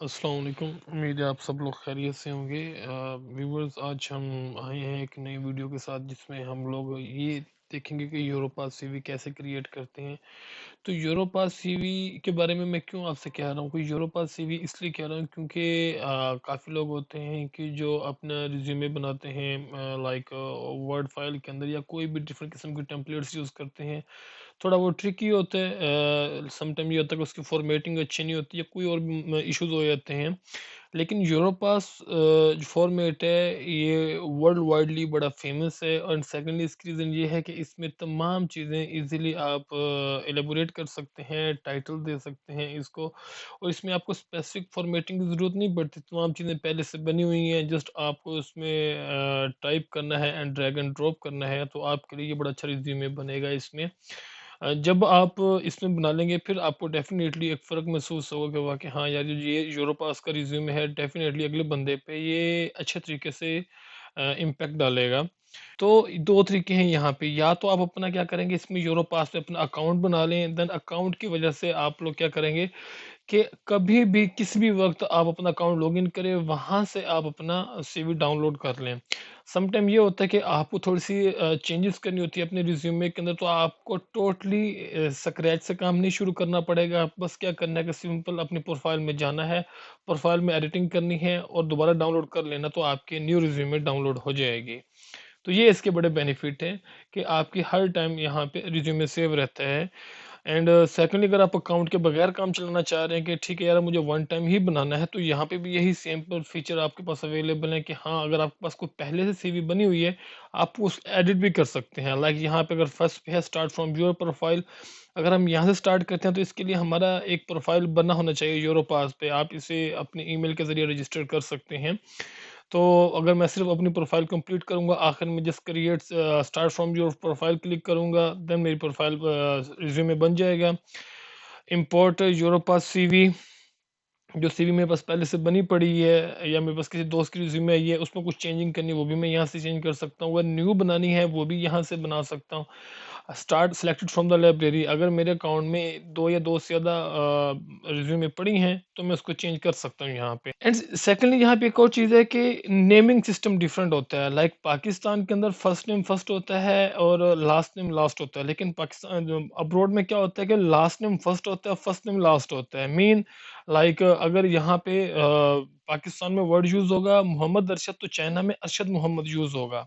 अस्सलाम वालेकुम। उम्मीद है आप सब लोग खैरियत से होंगे। व्यूअर्स, आज हम आए हैं एक नई वीडियो के साथ जिसमें हम लोग ये देखेंगे कि यूरोपास सीवी कैसे क्रिएट करते हैं। तो यूरोपास सीवी के बारे में मैं क्यों आपसे कह रहा हूँ कि यूरोपास सीवी इसलिए कह रहा हूँ क्योंकि काफ़ी लोग होते हैं कि जो अपना रिज्यूमे बनाते हैं लाइक वर्ड फाइल के अंदर या कोई भी डिफरेंट किस्म के टेम्पलेट्स यूज़ करते हैं। थोड़ा वो ट्रिकी होता है, समटाइम ये होता है कि उसकी फॉर्मेटिंग अच्छी नहीं होती है, कोई और इश्यूज हो जाते हैं। लेकिन यूरोपास जो फॉर्मेट है ये वर्ल्ड वाइडली बड़ा फेमस है, और सेकेंडली इसकी रीज़न ये है कि इसमें तमाम चीज़ें इजीली आप एलेबोरेट कर सकते हैं, टाइटल दे सकते हैं इसको, और इसमें आपको स्पेसिफिक फॉर्मेटिंग की ज़रूरत नहीं पड़ती। तमाम चीज़ें पहले से बनी हुई हैं, जस्ट आपको उसमें टाइप करना है एंड ड्रैग एंड ड्रॉप करना है, तो आपके लिए ये बड़ा अच्छा रिज्यूमे बनेगा इसमें। जब आप इसमें बना लेंगे फिर आपको डेफ़िनेटली एक फ़र्क महसूस होगा कि वाक़ई हाँ यार, ये यूरोपास का रिज़्यूमे है, डेफ़िनेटली अगले बंदे पे ये अच्छे तरीके से इम्पैक्ट डालेगा। तो 2 तरीके हैं यहाँ पे, या तो आप अपना क्या करेंगे, इसमें यूरोपास में अपना अकाउंट बना लें, देन अकाउंट की वजह से आप लोग क्या करेंगे कि कभी भी किसी भी वक़्त आप अपना अकाउंट लॉगिन करें, वहाँ से आप अपना सीवी डाउनलोड कर लें। सम टाइम ये होता है कि आपको थोड़ी-सी चेंजेस करनी होती है अपने रिज़्यूमे के अंदर, तो आपको टोटली स्क्रैच से काम नहीं शुरू करना पड़ेगा। बस क्या करना है कि सिंपल अपनी प्रोफ़ाइल में जाना है, प्रोफ़ाइल में एडिटिंग करनी है और दोबारा डाउनलोड कर लेना, तो आपकी न्यू रिज़्यूमे डाउनलोड हो जाएगी। तो ये इसके बड़े बेनिफिट हैं कि आपकी हर टाइम यहाँ पे रिज्यूमे सेव रहता है। एंड सेकंडली, अगर आप अकाउंट के बगैर काम चलाना चाह रहे हैं कि ठीक है यार मुझे वन टाइम ही बनाना है, तो यहाँ पे भी यही सिंपल फीचर आपके पास अवेलेबल है कि हाँ, अगर आपके पास कोई पहले से सीवी बनी हुई है, आप उस एडिट भी कर सकते हैं। लाइक यहाँ पे अगर फर्स्ट पे है स्टार्ट फ्रॉम योर प्रोफाइल, अगर हम यहाँ से स्टार्ट करते हैं तो इसके लिए हमारा एक प्रोफाइल बना होना चाहिए यूरोपास पे। आप इसे अपने ईमेल के ज़रिए रजिस्टर कर सकते हैं। तो अगर मैं सिर्फ अपनी प्रोफाइल कंप्लीट करूँगा, आखिर में just create start from your profile click करूँगा, देन मेरी प्रोफाइल रिज्यूमे बन जाएगा। इंपोर्ट यूरोपास सीवी, जो सीवी मेरे पास पहले से बनी पड़ी है या मेरे पास किसी दोस्त की रिज्यूमे आई है, उसमें कुछ चेंजिंग करनी है वो भी मैं यहाँ से चेंज कर सकता हूँ। अगर न्यू बनानी है वो भी यहाँ से बना सकता हूँ। Start selected from the library, अगर मेरे अकाउंट में 2 या 2 से ज़्यादा रिज्यूमे पड़ी हैं, तो मैं उसको चेंज कर सकता हूँ यहाँ पे। एंड सेकंडली यहाँ पे एक और चीज़ है कि नेमिंग सिस्टम डिफरेंट होता है। लाइक पाकिस्तान के अंदर फर्स्ट नेम फर्स्ट होता है और लास्ट नेम लास्ट होता है। लेकिन पाकिस्तान जो अब्रॉड में क्या होता है कि लास्ट नेम फर्स्ट होता है, फर्स्ट नेम लास्ट होता है। मीन लाइक अगर यहाँ पे पाकिस्तान में वर्ड यूज़ होगा मोहम्मद अरशद, तो चाइना में अरशद मोहम्मद यूज़ होगा।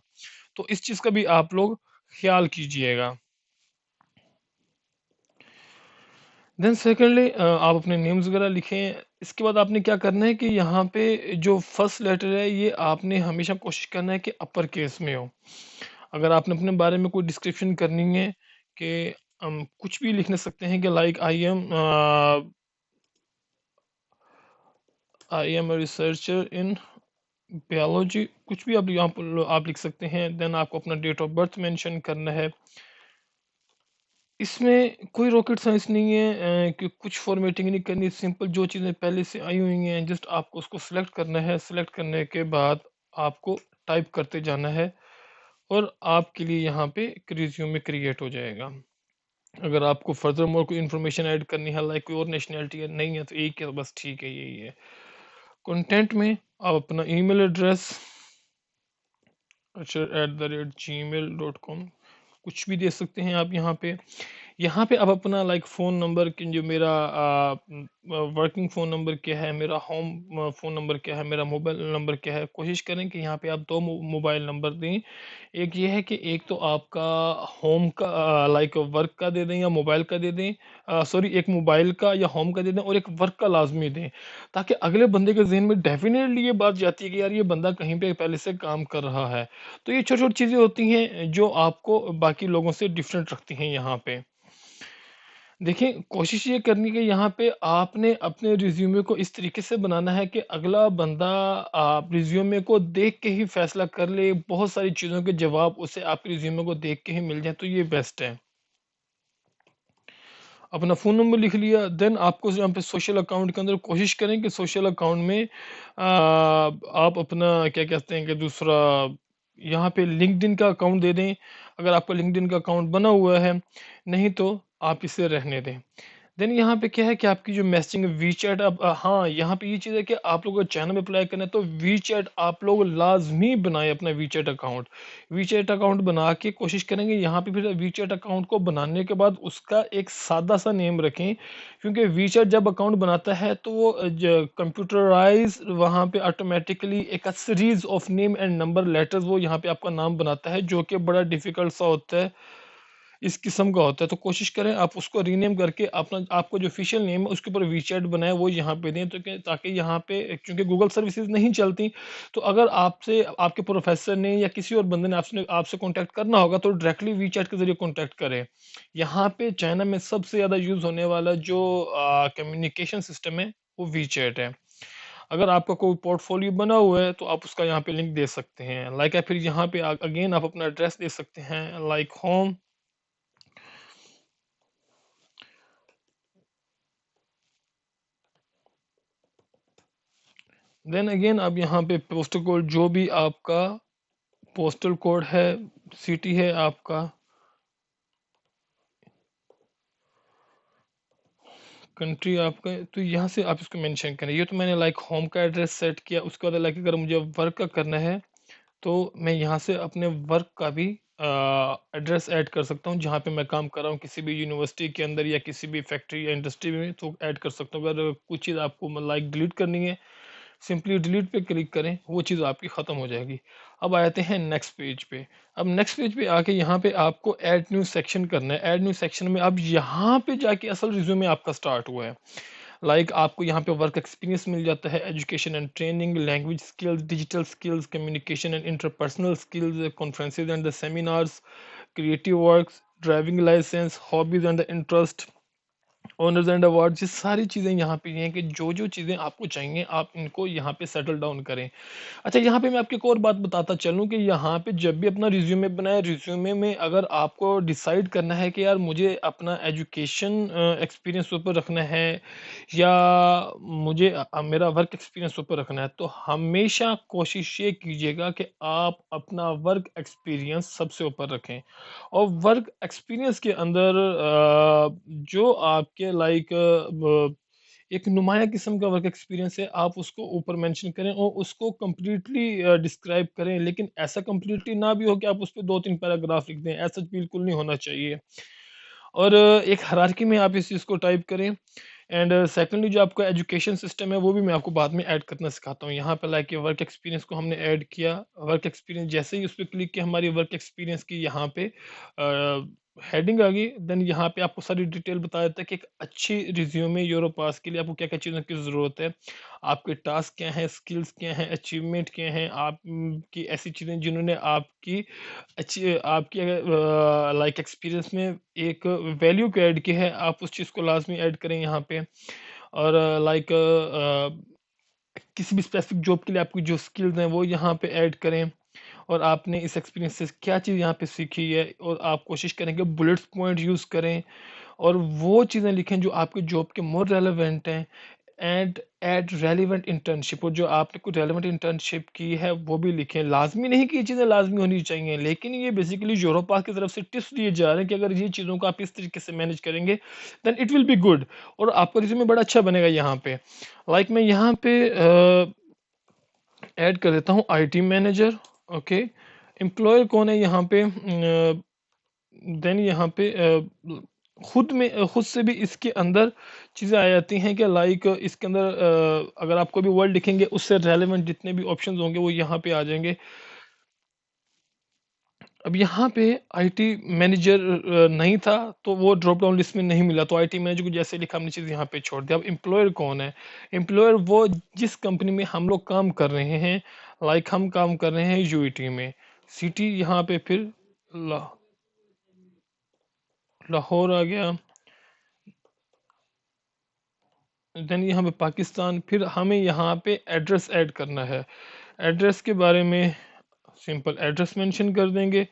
तो इस चीज़ का भी आप लोग ख़्याल कीजिएगा। देन सेकंडली आप अपने नेम्स वगैरह लिखें। इसके बाद आपने क्या करना है कि यहाँ पे जो फर्स्ट लेटर है ये आपने हमेशा कोशिश करना है कि अपर केस में हो। अगर आपने अपने बारे में कोई डिस्क्रिप्शन करनी है कि कुछ भी लिख सकते हैं कि like I am a researcher in biology, कुछ भी आप यहाँ पर आप लिख सकते हैं। देन आपको अपना डेट ऑफ बर्थ मेंशन करना है। इसमें कोई रॉकेट साइंस नहीं है कि कुछ फॉर्मेटिंग नहीं करनी, सिंपल जो चीज़ें पहले से आई हुई हैं जस्ट आपको उसको सिलेक्ट करना है। सिलेक्ट करने के बाद आपको टाइप करते जाना है और आपके लिए यहाँ पे एक रिज्यूमे क्रिएट हो जाएगा। अगर आपको फर्दर मोर कोई इन्फॉर्मेशन ऐड करनी है, लाइक कोई और नेशनैलिटी है नहीं है, तो एक है, बस ठीक है, यही है। कंटेंट में आप अपना ईमेल एड्रेस @gmail.com कुछ भी दे सकते हैं आप यहाँ पे। यहाँ पे आप अपना लाइक फ़ोन नंबर कि जो मेरा वर्किंग फ़ोन नंबर क्या है, मेरा होम फ़ोन नंबर क्या है, मेरा मोबाइल नंबर क्या है, कोशिश करें कि यहाँ पे आप 2 मोबाइल नंबर दें। एक ये है कि एक तो आपका होम का लाइक वर्क का दे दें या मोबाइल का दे दें। सॉरी, एक मोबाइल का या होम का दे दें और एक वर्क का लाज़मी दें, ताकि अगले बंदे के ज़हन में डेफ़िनेटली ये बात जाती है कि यार ये बंदा कहीं पे पहले से काम कर रहा है। तो ये छोटी-छोटी चीज़ें होती हैं जो आपको बाकी लोगों से डिफरेंट रखती हैं यहाँ पे। देखिए, कोशिश ये करनी कि यहाँ पे आपने अपने रिज़्यूमे को इस तरीके से बनाना है कि अगला बंदा आप रिज़्यूमे को देख के ही फ़ैसला कर ले, बहुत सारी चीज़ों के जवाब उसे आपके रिज़्यूमे को देख के ही मिल जाएँ, तो ये बेस्ट है। अपना फ़ोन नंबर लिख लिया, देन आपको यहाँ पे सोशल अकाउंट के अंदर कोशिश करें कि सोशल अकाउंट में आप अपना क्या कहते हैं कि दूसरा यहाँ पे लिंक्डइन का अकाउंट दे दें, अगर आपका लिंक्डइन का अकाउंट बना हुआ है, नहीं तो आप इसे रहने दें। देन यहाँ पे क्या है कि आपकी जो मैसेजिंग वीचैट अब हाँ, यहाँ पे ये चीज़ है कि आप लोगों को चाइना में अप्लाई करना है तो वीचैट आप लोग लाज़मी बनाएँ अपना वीचैट अकाउंट। वीचैट अकाउंट बना के कोशिश करेंगे यहाँ पे फिर वीचैट अकाउंट को बनाने के बाद उसका एक सादा-सा नेम रखें, क्योंकि वीचैट जब अकाउंट बनाता है तो वो ज कंप्यूटराइज़्ड वहाँ पे ऑटोमैटिकली एक series of name and number letters वो यहाँ पे आपका नाम बनाता है, जो कि बड़ा डिफ़िकल्ट सा होता है। इस किस्म का होता है, तो कोशिश करें आप उसको रीनेम करके अपना आपको जो ऑफिशियल नेम है उसके ऊपर वीचैट बनाएँ वो यहाँ पे दें, तो क्या ताकि यहाँ पे क्योंकि गूगल सर्विसेज़ नहीं चलती, तो अगर आपसे आपके प्रोफ़ेसर ने या किसी और बंदे ने आपसे आपसे कॉन्टैक्ट करना होगा तो डायरेक्टली वीचैट के ज़रिए कॉन्टैक्ट करें। यहाँ पे चाइना में सबसे ज़्यादा यूज़ होने वाला जो कम्युनिकेशन सिस्टम है वो वीचैट है। अगर आपका कोई पोर्टफोलियो बना हुआ है तो आप उसका यहाँ पे लिंक दे सकते हैं। लाइक फिर यहाँ पे अगेन आप अपना एड्रेस दे सकते हैं लाइक होम। देन अगेन अब यहाँ पे पोस्टल कोड जो भी आपका पोस्टल कोड है, सिटी है आपका, कंट्री आपका, तो यहाँ से आप इसको मेंशन करें। ये तो मैंने लाइक होम का एड्रेस सेट किया, उसके बाद लाइक अगर मुझे वर्क का करना है तो मैं यहाँ से अपने वर्क का भी एड्रेस ऐड कर सकता हूँ, जहाँ पे मैं काम कर रहा हूँ किसी भी यूनिवर्सिटी के अंदर या किसी भी फैक्ट्री या इंडस्ट्री में, तो ऐड कर सकता हूँ। अगर कुछ चीज़ आपको लाइक डिलीट करनी है, सिंपली डिलीट पे क्लिक करें, वो चीज़ आपकी ख़त्म हो जाएगी। अब आते हैं नेक्स्ट पेज पे। अब नेक्स्ट पेज पे आके यहाँ पे आपको ऐड न्यू सेक्शन करना है। ऐड न्यू सेक्शन में अब यहाँ पे जाके असल रिज्यूमे आपका स्टार्ट हुआ है। लाइक आपको यहाँ पे वर्क एक्सपीरियंस मिल जाता है, education and training, language skills, digital skills, communication and interpersonal skills, conferences and the seminars, creative works, driving licence, hobbies and interest, honours and award. ये सारी चीज़ें यहाँ पे ये हैं कि जो जो चीज़ें आपको चाहिए आप इनको यहाँ पे सेटल डाउन करें। अच्छा, यहाँ पे मैं आपको एक और बात बताता चलूँ कि यहाँ पे जब भी अपना रिज्यूमे बनाए, रिज्यूमे में अगर आपको डिसाइड करना है कि यार मुझे अपना एजुकेशन एक्सपीरियंस ऊपर रखना है या मुझे मेरा वर्क एक्सपीरियंस ऊपर रखना है, तो हमेशा कोशिश ये कीजिएगा कि आप अपना वर्क एक्सपीरियंस सबसे ऊपर रखें। और वर्क एक्सपीरियंस के अंदर जो आपके लाइक एक नुमाया किस्म का वर्क एक्सपीरियंस है, आप उसको ऊपर मेंशन करें और उसको कंप्लीटली डिस्क्राइब करें, लेकिन ऐसा कंप्लीटली ना भी हो कि आप उस पे 2-3 पैराग्राफ लिख दें, ऐसा बिल्कुल नहीं होना चाहिए। और एक हायरार्की में आप इस चीज़ को टाइप करें। एंड सेकंडली जो आपका एजुकेशन सिस्टम है वो भी मैं आपको बाद में ऐड करना सिखाता हूँ। यहाँ पे लाइक वर्क एक्सपीरियंस को हमने ऐड किया, वर्क एक्सपीरियंस जैसे ही उस पे क्लिक किया हमारी वर्क एक्सपीरियंस की यहाँ पे हेडिंग आ गई। देन यहाँ पे आपको सारी डिटेल बता देता है कि एक अच्छी रिज्यूमे यूरोपास के लिए आपको क्या-क्या चीज़ों की ज़रूरत है, आपके टास्क क्या हैं, स्किल्स क्या हैं, अचीवमेंट क्या हैं, आप की ऐसी चीज़ें जिन्होंने आपकी अच्छी आपके लाइक एक्सपीरियंस में एक वैल्यू को ऐड की है, आप उस चीज़ को लाज़मी ऐड करें यहाँ पे। और लाइक किसी भी स्पेसिफिक जॉब के लिए आपकी जो स्किल्स हैं वो यहाँ पे ऐड करें। और आपने इस एक्सपीरियंस से क्या चीज़ यहाँ पे सीखी है, और आप कोशिश करें कि बुलेट्स पॉइंट यूज़ करें और वो चीज़ें लिखें जो आपके जॉब के मोर रेलेवेंट हैं। एंड एड रेलिवेंट इंटर्नशिप, और जो आपने कोई रेलिवेंट इंटर्नशिप की है वो भी लिखें। लाजमी नहीं कि ये चीज़ें लाजमी होनी चाहिए, लेकिन ये बेसिकली यूरोपा की तरफ से टिप्स दिए जा रहे हैं कि अगर ये चीज़ों को आप इस तरीके से मैनेज करेंगे then it will be good, और आपका रिज्यूमे बड़ा अच्छा बनेगा यहाँ पे। लाइक मैं यहाँ पे ऐड कर देता हूँ आईटी मैनेजर। ओके, एम्प्लॉयर कौन है यहाँ पे, देन यहाँ पे खुद में खुद से भी इसके अंदर चीज़ें आ जाती हैं कि लाइक इसके अंदर अगर आप कोई भी वर्ड लिखेंगे उससे रेलेवेंट जितने भी ऑप्शंस होंगे वो यहाँ पे आ जाएंगे। अब यहाँ पे आईटी मैनेजर नहीं था तो वो ड्रॉप डाउन लिस्ट में नहीं मिला, तो आईटी मैनेजर को जैसे लिखा हमने चीज़ यहाँ पे छोड़ दिया। अब एम्प्लॉयर कौन है, एम्प्लॉयर वो जिस कंपनी में हम लोग काम कर रहे हैं, लाइक हम काम कर रहे हैं यूईटी में। सिटी यहाँ पे फिर ला, लाहौर आ गया। देन यहाँ पे पाकिस्तान, फिर हमें यहाँ पे एड्रेस ऐड करना है। एड्रेस के बारे में सिंपल एड्रेस मेंशन कर देंगे।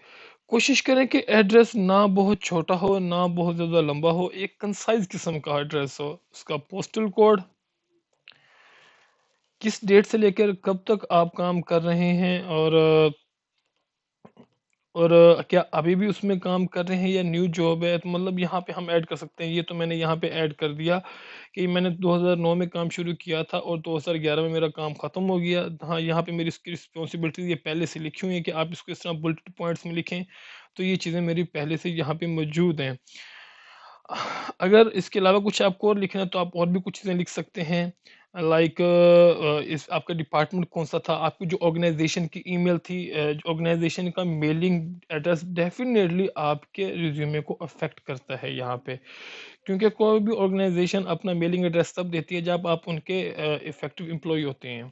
कोशिश करें कि एड्रेस ना बहुत छोटा हो ना बहुत ज़्यादा लंबा हो, एक कंसाइज किस्म का एड्रेस हो। उसका पोस्टल कोड, किस डेट से लेकर कब तक आप काम कर रहे हैं, और और क्या अभी भी उसमें काम कर रहे हैं या न्यू जॉब है, तो मतलब यहाँ पे हम ऐड कर सकते हैं। ये तो मैंने यहाँ पे ऐड कर दिया कि मैंने 2009 में काम शुरू किया था और 2011 में मेरा काम ख़त्म हो गया। हाँ, यहाँ पे मेरी इसकी रिस्पॉन्सिबिलिटी ये पहले से लिखी हुई है कि आप इसको इस तरह बुलेट पॉइंट्स में लिखें, तो ये चीज़ें मेरी पहले से यहाँ पे मौजूद हैं। अगर इसके अलावा कुछ आपको और लिखना है तो आप और भी कुछ चीज़ें लिख सकते हैं, लाइक इस आपका डिपार्टमेंट कौन सा था, आपकी जो ऑर्गेनाइजेशन की ईमेल थी, ऑर्गेनाइजेशन का मेलिंग एड्रेस डेफिनेटली आपके रिज्यूमे को अफेक्ट करता है यहाँ पे, क्योंकि कोई भी ऑर्गेनाइजेशन अपना मेलिंग एड्रेस तब देती है जब आप उनके इफेक्टिव एम्प्लॉय होते हैं।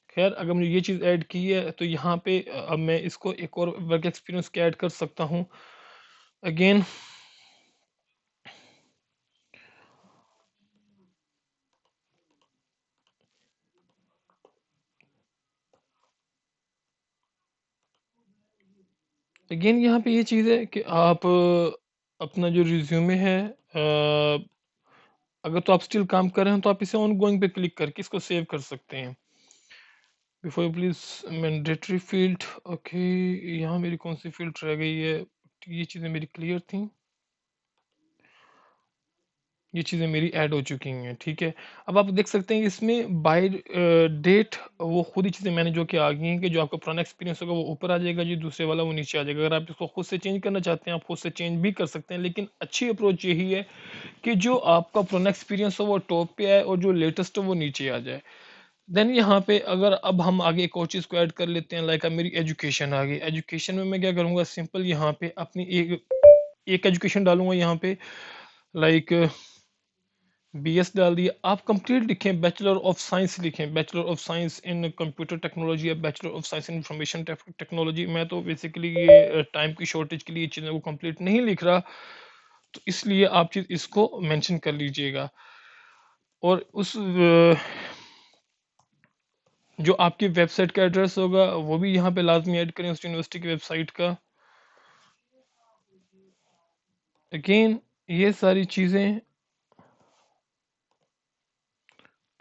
खैर, अगर मैंने ये चीज़ ऐड की है तो यहाँ पे अब मैं इसको एक और वर्क एक्सपीरियंस के ऐड कर सकता हूँ। अगेन अगेन यहाँ पे ये चीज़ है कि आप अपना जो रिज्यूमे है, अगर तो आप स्टिल काम कर रहे हैं तो आप इसे ऑन गोइंग पे क्लिक करके इसको सेव कर सकते हैं। Before you please mandatory field, okay, यहाँ मेरी कौन सी फील्ड रह गई है, ये चीज़ें मेरी क्लियर थी, ये चीज़ें मेरी ऐड हो चुकी हैं, ठीक है। अब आप देख सकते हैं कि इसमें बाय डेट वो खुद ही चीज़ें मैंने जो कि आ गई हैं कि जो आपका पुराना एक्सपीरियंस होगा वो ऊपर आ जाएगा जी, दूसरे वाला वो नीचे आ जाएगा। अगर आप इसको खुद से चेंज करना चाहते हैं आप खुद से चेंज भी कर सकते हैं, लेकिन अच्छी अप्रोच यही है कि जो आपका पुराना एक्सपीरियंस हो वो टॉप पे आए और जो लेटेस्ट हो वो नीचे आ जाए। देन यहाँ पे अगर अब हम आगे एक और चीज़ को ऐड कर लेते हैं, लाइक अब मेरी एजुकेशन आ गई। एजुकेशन में मैं क्या करूँगा, सिंपल यहाँ पे अपनी एक एजुकेशन डालूंगा यहाँ पे, लाइक बीएस डाल दिया। आप कंप्लीट लिखें, बैचलर ऑफ साइंस लिखें, bachelor of science in computer technology या bachelor of science in information technology. मैं तो बेसिकली ये टाइम की शॉर्टेज के लिए चीज़ों को कंप्लीट नहीं लिख रहा, तो इसलिए आप चीज़ इसको मेंशन कर लीजिएगा। और उस जो आपकी वेबसाइट का एड्रेस होगा वो भी यहाँ पे लाजमी ऐड करें, उस यूनिवर्सिटी की वेबसाइट का। अगेन ये सारी चीज़ें,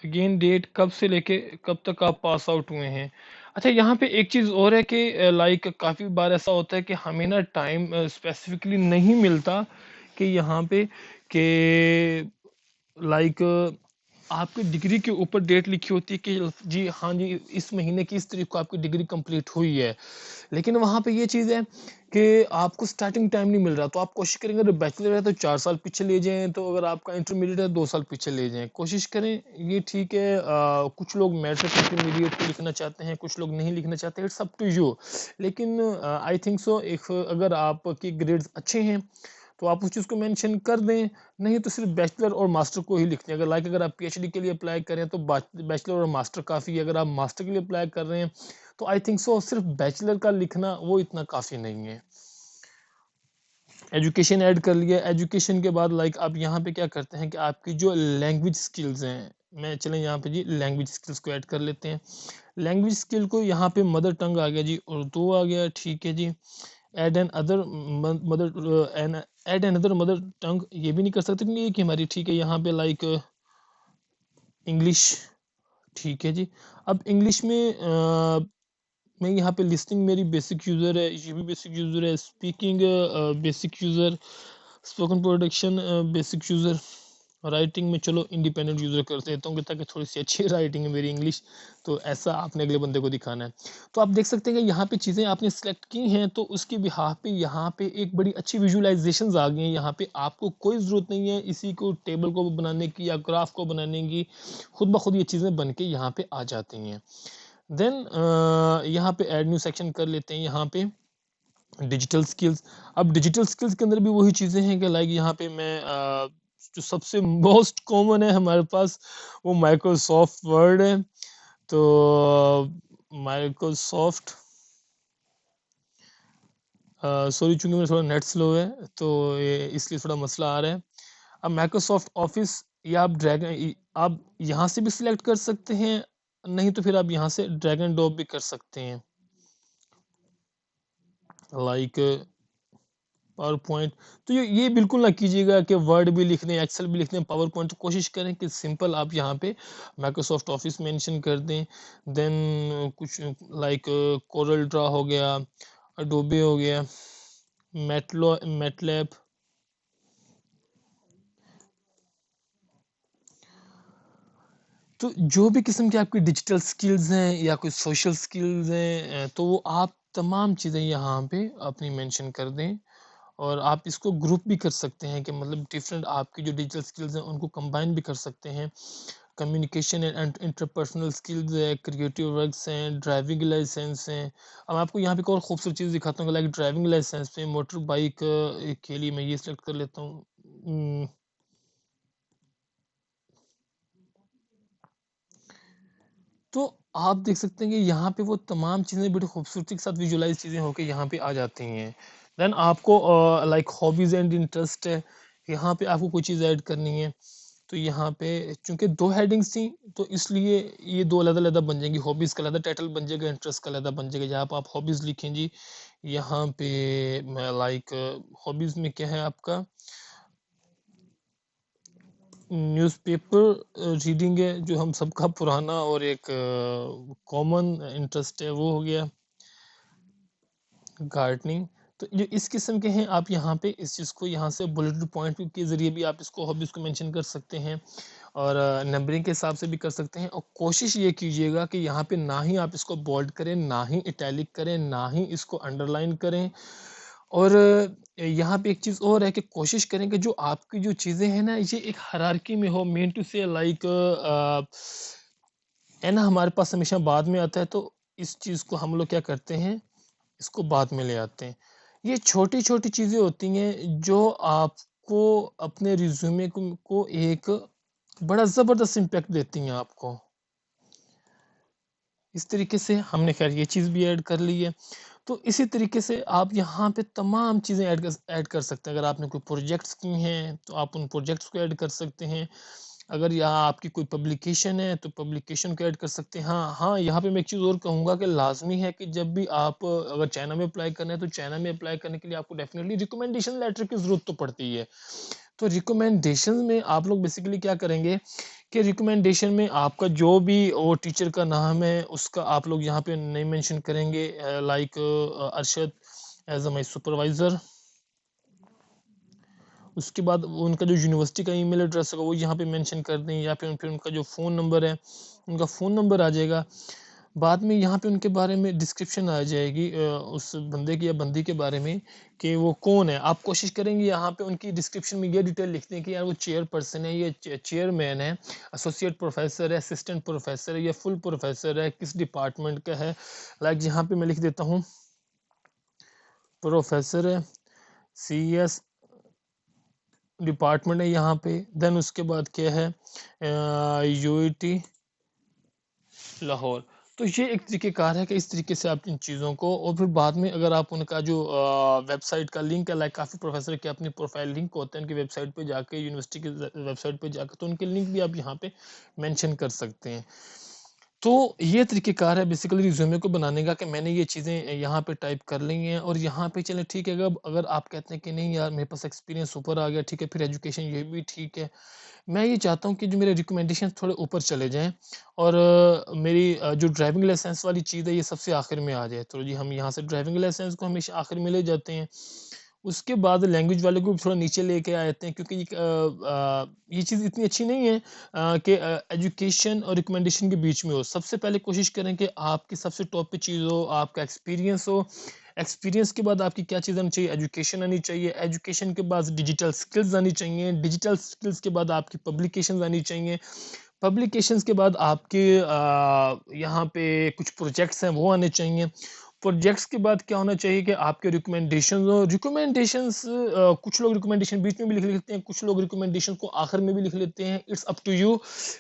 अगेन डेट कब से लेके कब तक आप पास आउट हुए हैं। अच्छा, यहाँ पे एक चीज़ और है कि लाइक काफ़ी बार ऐसा होता है कि हमें ना टाइम स्पेसिफिकली नहीं मिलता कि यहाँ पे कि लाइक आपकी डिग्री के ऊपर डेट लिखी होती है कि जी हाँ जी, इस महीने की इस तारीख को आपकी डिग्री कंप्लीट हुई है, लेकिन वहाँ पे ये चीज़ है कि आपको स्टार्टिंग टाइम नहीं मिल रहा। तो आप कोशिश करेंगे, अगर बैचलर है तो 4 साल पीछे ले जाएं, तो अगर आपका इंटरमीडिएट है 2 साल पीछे ले जाएं, कोशिश करें। ये ठीक है, कुछ लोग मैट्रिक इंटरमीडिएट को लिखना चाहते हैं, कुछ लोग नहीं लिखना चाहते, इट्स अप टू यू। लेकिन आई थिंक सो, एक अगर आपके ग्रेड्स अच्छे हैं तो आप उस चीज़ को मेंशन कर दें, नहीं तो सिर्फ बैचलर और मास्टर को ही लिखते हैं। अगर आप पीएचडी के लिए अप्लाई करें तो बैचलर और मास्टर काफ़ी है। अगर आप मास्टर के लिए अप्लाई कर रहे हैं तो आई थिंक सो सिर्फ बैचलर का लिखना वो इतना काफ़ी नहीं है। एजुकेशन ऐड कर लिया। एजुकेशन के बाद लाइक आप यहाँ पे क्या करते हैं कि आपकी जो लैंग्वेज स्किल्स हैं, मैं चलें यहाँ पे जी लैंग्वेज स्किल्स को ऐड कर लेते हैं। लैंग्वेज स्किल को यहाँ पे मदर टंग आ गया जी, उर्दू आ गया, ठीक है जी। Add another mother an add another mother tongue, ये भी नहीं कर सकते क्योंकि एक ही हमारी, ठीक है। यहाँ पे लाइक इंग्लिश, ठीक है जी। अब इंग्लिश में मैं यहाँ पे लिस्टिंग मेरी बेसिक यूज़र है, ये भी बेसिक यूज़र है। Speaking basic user, spoken production basic user, writing में चलो इंडिपेंडेंट यूज़र कर देता हूँ ताकि थोड़ी सी अच्छी राइटिंग है मेरी इंग्लिश, तो ऐसा आपने अगले बंदे को दिखाना है। तो आप देख सकते हैं कि यहाँ पे चीज़ें आपने सेलेक्ट की हैं, तो उसके बिहाफ पे यहाँ पे एक बड़ी अच्छी विजुअलाइजेशंस आ गई हैं। यहाँ पे आपको कोई ज़रूरत नहीं है इसी को टेबल को बनाने की या ग्राफ को बनाने की, खुद ब खुद ये चीज़ें बन के यहाँ पे आ जाती हैं। देन यहाँ पे ऐड न्यू सेक्शन कर लेते हैं। यहाँ पे डिजिटल स्किल्स। अब डिजिटल स्किल्स के अंदर भी वही चीज़ें हैं कि लाइक यहाँ पे मैं जो सबसे मोस्ट कॉमन है हमारे पास वो माइक्रोसॉफ्ट वर्ड है। तो माइक्रोसॉफ्ट, सॉरी चूंकि मेरा थोड़ा नेट स्लो है तो ये इसलिए थोड़ा मसला आ रहा है। अब माइक्रोसॉफ्ट ऑफिस, या आप आप यहाँ से भी सिलेक्ट कर सकते हैं, नहीं तो फिर आप यहाँ से ड्रैग एंड ड्रॉप भी कर सकते हैं। लाइक पावर पॉइंट, तो ये बिल्कुल ना कीजिएगा कि वर्ड भी लिखने एक्सेल भी लिखने पावर पॉइंट, तो कोशिश करें कि सिंपल आप यहाँ पे माइक्रोसॉफ्ट ऑफिस मेंशन कर दें। देन कुछ लाइक कोरल ड्रा हो गया, अडोबे हो गया, मैटलैब। तो जो भी किस्म की आपकी डिजिटल स्किल्स हैं या कोई सोशल स्किल्स हैं, तो वो आप तमाम चीज़ें यहाँ पे अपनी मेंशन कर दें। और आप इसको ग्रुप भी कर सकते हैं कि मतलब डिफरेंट आपकी जो डिजिटल स्किल्स हैं उनको कंबाइन भी कर सकते हैं। कम्युनिकेशन एंड इंटरपर्सनल स्किल्स है, क्रिएटिव वर्क्स हैं, ड्राइविंग लाइसेंस हैं। अब आपको यहाँ पे एक और खूबसूरत चीज़ दिखाता हूँ, लाइक ड्राइविंग लाइसेंस पे मोटर बाइक के लिए मैं ये सेलेक्ट कर लेता हूँ। तो आप देख सकते हैं कि यहाँ पे वो तमाम चीज़ें बड़ी खूबसूरती के साथ विजुअलाइज चीज़ें होके यहाँ पे आ जाती हैं। देन आपको लाइक हॉबीज एंड इंटरेस्ट है, यहाँ पे आपको कोई चीज़ ऐड करनी है। तो यहाँ पे चूंकि दो हेडिंग्स थी, तो इसलिए ये दो अलग अलग बन जाएंगी। हॉबीज का अलग टाइटल बन जाएगा, इंटरेस्ट का अलग बन जाएगा। जहाँ पे आप हॉबीज लिखें जी, यहाँ पे मैं लाइक हॉबीज में क्या है आपका, न्यूज़पेपर रीडिंग है, जो हम सबका पुराना और एक कॉमन इंटरेस्ट है, वो हो गया। गार्डनिंग। तो जो इस किस्म के हैं, आप यहाँ पे इस चीज़ को यहाँ से बुलेट पॉइंट के ज़रिए भी आप इसको हॉबीज़ को मेंशन कर सकते हैं, और नंबरिंग के हिसाब से भी कर सकते हैं। और कोशिश ये कीजिएगा कि यहाँ पे ना ही आप इसको बोल्ड करें, ना ही इटैलिक करें, ना ही इसको अंडरलाइन करें। और यहाँ पे एक चीज़ और है कि कोशिश करें कि जो आपकी जो चीज़ें हैं ना, ये एक हायरार्की में हो, मीन टू से लाइक है ना, हमारे पास हमेशा बाद में आता है, तो इस चीज़ को हम लोग क्या करते हैं, इसको बाद में ले आते हैं। ये छोटी छोटी चीज़ें होती हैं जो आपको अपने रिज्यूमे को एक बड़ा ज़बरदस्त इम्पैक्ट देती हैं आपको। इस तरीके से हमने खैर ये चीज़ भी ऐड कर ली है। तो इसी तरीके से आप यहाँ पे तमाम चीज़ें ऐड कर सकते हैं। अगर आपने कोई प्रोजेक्ट्स की हैं, तो आप उन प्रोजेक्ट्स को ऐड कर सकते हैं। अगर यहाँ आपकी कोई पब्लिकेशन है, तो पब्लिकेशन को ऐड कर सकते हैं। हाँ हाँ, यहाँ पे मैं एक चीज़ और कहूँगा कि लाजमी है कि जब भी आप अगर चाइना में अप्लाई करना है, तो चाइना में अप्लाई करने के लिए आपको डेफिनेटली रिकमेंडेशन लेटर की ज़रूरत तो पड़ती है। तो रिकमेंडेशन में आप लोग बेसिकली क्या करेंगे कि रिकमेंडेशन में आपका जो भी वो टीचर का नाम है, उसका आप लोग यहाँ पे नहीं मेंशन करेंगे, like Arshad as a my supervisor. उसके बाद उनका जो यूनिवर्सिटी का ईमेल एड्रेस होगा वो यहाँ पे मेंशन कर दें, या फिर उनका जो फ़ोन नंबर है, उनका फ़ोन नंबर आ जाएगा। बाद में यहाँ पे उनके बारे में डिस्क्रिप्शन आ जाएगी, उस बंदे की या बंदी के बारे में, कि वो कौन है। आप कोशिश करेंगे यहाँ पे उनकी डिस्क्रिप्शन में ये डिटेल लिख दें कि यार वो चेयरपर्सन है, ये चेयरमैन है, एसोसिएट प्रोफेसर है, असिस्टेंट प्रोफेसर है, या फुल प्रोफेसर है, किस डिपार्टमेंट का है। लाइक यहाँ पे मैं लिख देता हूँ प्रोफेसर है, सी एस डिपार्टमेंट है यहाँ पे। देन उसके बाद क्या है, यूईटी लाहौर। तो ये एक तरीक़ेकार है कि इस तरीके से आप इन चीज़ों को, और फिर बाद में अगर आप उनका जो वेबसाइट का लिंक है, लाइक काफ़ी प्रोफेसर के अपनी प्रोफाइल लिंक होते हैं उनकी वेबसाइट पे जाके, यूनिवर्सिटी की वेबसाइट पे जाकर, तो उनके लिंक भी आप यहाँ पे मेंशन कर सकते हैं। तो ये तरीक़ेकार है बेसिकली रिज्यूमे को बनाने का, कि मैंने ये चीज़ें यहाँ पे टाइप कर ली हैं, और यहाँ पे चलें ठीक है। अब अगर आप कहते हैं कि नहीं यार मेरे पास एक्सपीरियंस ऊपर आ गया, ठीक है, फिर एजुकेशन ये भी ठीक है। मैं ये चाहता हूँ कि जो मेरे रिकमेंडेशन थोड़े ऊपर चले जाएँ, और मेरी जो ड्राइविंग लाइसेंस वाली चीज़ है ये सबसे आखिर में आ जाए। तो जी हम यहाँ से ड्राइविंग लाइसेंस को हमेशा आखिर में ले जाते हैं। उसके बाद लैंग्वेज वाले को भी थोड़ा नीचे लेके आ जाते हैं, क्योंकि ये चीज़ इतनी अच्छी नहीं है कि एजुकेशन और रिकमेंडेशन के बीच में हो। सबसे पहले कोशिश करें कि आपकी सबसे टॉप पे चीज़ हो, आपका एक्सपीरियंस हो। एक्सपीरियंस के बाद आपकी क्या चीज़ आनी चाहिए, एजुकेशन आनी चाहिए। एजुकेशन के बाद डिजिटल स्किल्स आनी चाहिए। डिजिटल स्किल्स के बाद आपकी पब्लिकेशंस आनी चाहिए। पब्लिकेशंस के बाद आपके यहाँ पे कुछ प्रोजेक्ट्स हैं वो आने चाहिए। प्रोजेक्ट्स के बाद क्या होना चाहिए कि आपके रिकमेंडेशंस हो। रिकमेंडेशंस कुछ लोग रिकमेंडेशन बीच में भी लिख लेते हैं, कुछ लोग रिकमेंडेशन को आखिर में भी लिख लेते हैं, इट्स अप टू यू।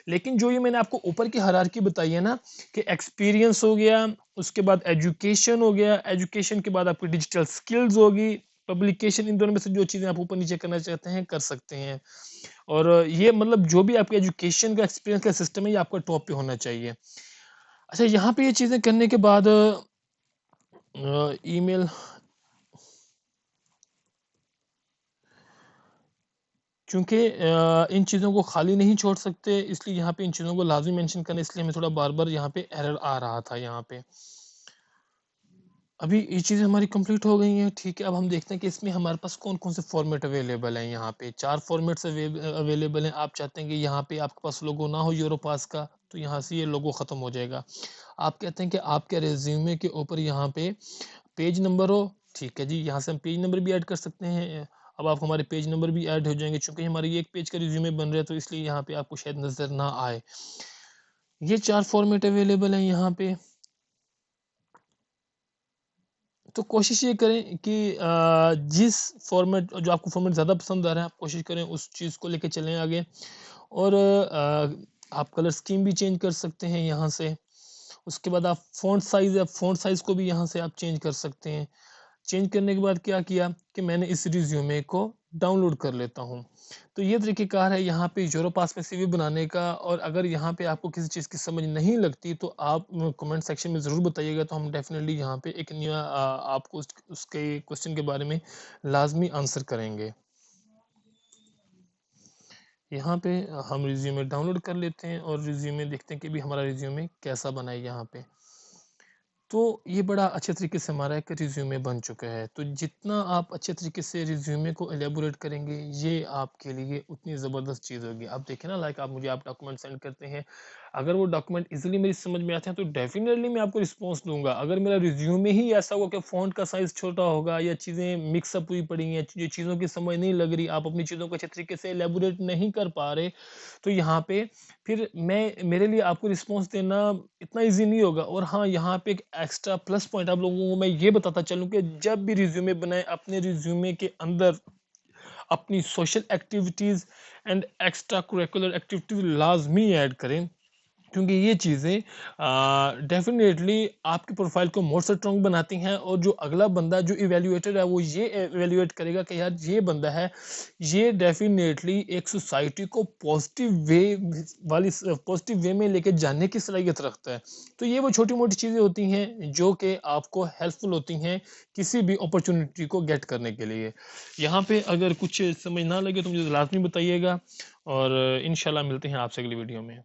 लेकिन जो ये मैंने आपको ऊपर की हायरार्की बताई है ना, कि एक्सपीरियंस हो गया, उसके बाद एजुकेशन हो गया, एजुकेशन के बाद आपकी डिजिटल स्किल्स होगी, पब्लिकेशन, इन दोनों में से जो चीज़ें आप ऊपर नीचे करना चाहते हैं कर सकते हैं। और ये मतलब जो भी आपके एजुकेशन का एक्सपीरियंस का सिस्टम है, ये आपका टॉप पे होना चाहिए। अच्छा, यहाँ पे ये चीज़ें करने के बाद ईमेल, चूँकि इन चीज़ों को खाली नहीं छोड़ सकते, इसलिए यहाँ पे इन चीज़ों को लाज़मी मेंशन करना, इसलिए हमें थोड़ा बार-बार यहाँ पे एरर आ रहा था यहाँ पे। अभी ये चीज़ें हमारी कंप्लीट हो गई हैं, ठीक है। अब हम देखते हैं कि इसमें हमारे पास कौन-कौन से फॉर्मेट अवेलेबल हैं यहाँ पे। 4 फॉर्मेट्स अवेलेबल हैं। आप चाहते हैं कि यहाँ पे आपके पास लोगो ना हो यूरोपास का, तो यहाँ से ये लोगो ख़त्म हो जाएगा। आप कहते हैं कि आपके रिज़्यूमे के ऊपर यहाँ पे पेज नंबर हो, ठीक है जी, यहाँ से हम पेज नंबर भी ऐड कर सकते हैं। अब आप हमारे पेज नंबर भी ऐड हो जाएँगे, चूँकि हमारी ये 1 पेज का रिज़्यूमे बन रहा है, तो इसलिए यहाँ पे आपको शायद नज़र ना आए। ये 4 फॉर्मेट अवेलेबल हैं यहाँ पे। तो कोशिश ये करें कि जिस फॉर्मेट जो आपको फॉर्मेट ज़्यादा पसंद आ रहा है, आप कोशिश करें उस चीज़ को लेके चलें आगे। और आप कलर स्कीम भी चेंज कर सकते हैं यहाँ से। उसके बाद आप फ़ॉन्ट साइज़ को भी यहाँ से आप चेंज कर सकते हैं। चेंज करने के बाद क्या किया कि मैंने इस रिज्यूमे को डाउनलोड कर लेता हूँ। तो ये तरीक़ेकार है यहाँ पे ज़ेरोपास में सीवी बनाने का। और अगर यहाँ पे आपको किसी चीज़ की समझ नहीं लगती तो आप कमेंट सेक्शन में ज़रूर बताइएगा, तो हम डेफ़िनेटली यहाँ पे एक नया आपको उसके क्वेश्चन के बारे में लाज़मी आंसर करेंगे। यहाँ पे हम रिज्यूमे डाउनलोड कर लेते हैं और रिज्यूमे देखते हैं कि भी हमारा रिज्यूमे कैसा बना है यहाँ पे। तो ये बड़ा अच्छे तरीके से हमारा एक रिज्यूमे बन चुका है। तो जितना आप अच्छे तरीके से रिज्यूमे को एलेबोरेट करेंगे, ये आपके लिए उतनी ज़बरदस्त चीज़ होगी। आप देखें ना, लाइक आप डॉक्यूमेंट सेंड करते हैं, अगर वो डॉक्यूमेंट ईज़िली मेरी समझ में आते हैं तो डेफ़िनेटली मैं आपको रिस्पॉन्स दूँगा। अगर मेरा रिज्यूमे ही ऐसा होगा कि फ़ॉन्ट का साइज़ छोटा होगा या चीज़ें मिक्स अप हुई पड़ी हैं, ये चीज़ों की समझ नहीं लग रही, आप अपनी चीज़ों को अच्छे तरीके से एलेबोरेट नहीं कर पा रहे, तो यहाँ पे फिर मेरे लिए आपको रिस्पॉन्स देना इतना ईज़ी नहीं होगा। और हाँ, यहाँ पे एक एक्स्ट्रा प्लस पॉइंट आप लोगों को मैं ये बताता चलूँ कि जब भी रिज़्यूमे बनाएँ, अपने रिज़्यूमे के अंदर अपनी social activities and extra curricular activities लाज़मी ऐड करें। क्योंकि ये चीज़ें डेफ़िनेटली आपकी प्रोफ़ाइल को मोर स्ट्रॉन्ग बनाती हैं। और जो अगला बंदा जो इवैल्यूएटर है, वो ये इवैल्यूएट करेगा कि यार ये बंदा है, ये डेफ़िनेटली एक सोसाइटी को पॉज़िटिव वे में लेके जाने की सलाहियत रखता है। तो ये वो छोटी-मोटी चीज़ें होती हैं जो कि आपको हेल्पफुल होती हैं किसी भी अपॉर्च्युनिटी को गेट करने के लिए। यहाँ पे अगर कुछ समझ ना लगे तो मुझे लाज़मी बताइएगा। और इंशाल्लाह मिलते हैं आपसे अगली वीडियो में।